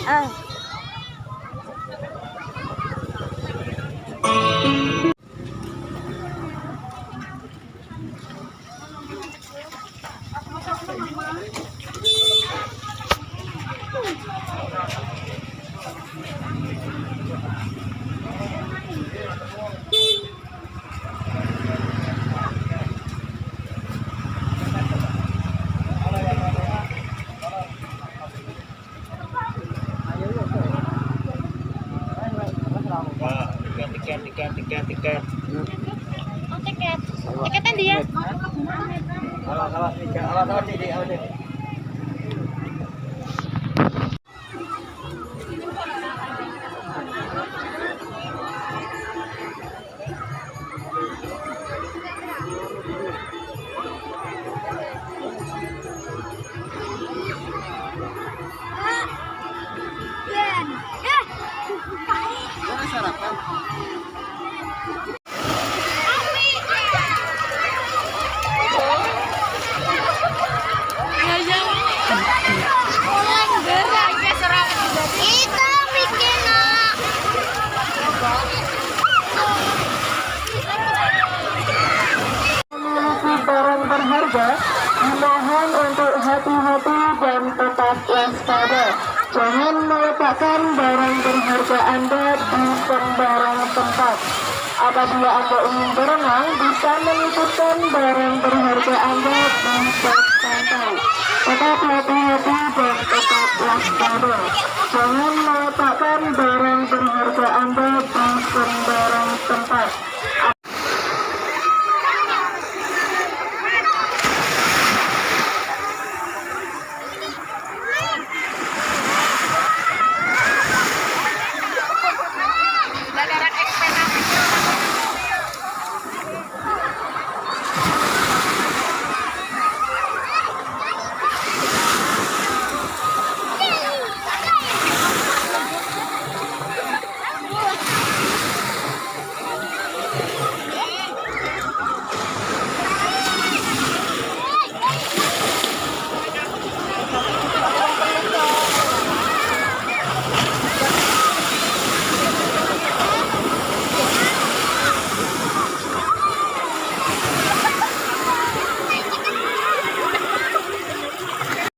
Ah. Tiket. Oh, tiket. Tiketnya dia. Awas tiket. Awas tiket. Sarapan. Barang berharga, dimohon untuk hati-hati dan tetap waspada. Jangan meletakkan barang berharga Anda di sembarang tempat. Apabila Anda ingin berenang, bisa menitipkan barang berharga Anda di bak pantai. Tetap hati-hati dan tetap waspada. Jangan meletakkan barang berharga Anda di sembarang tempat.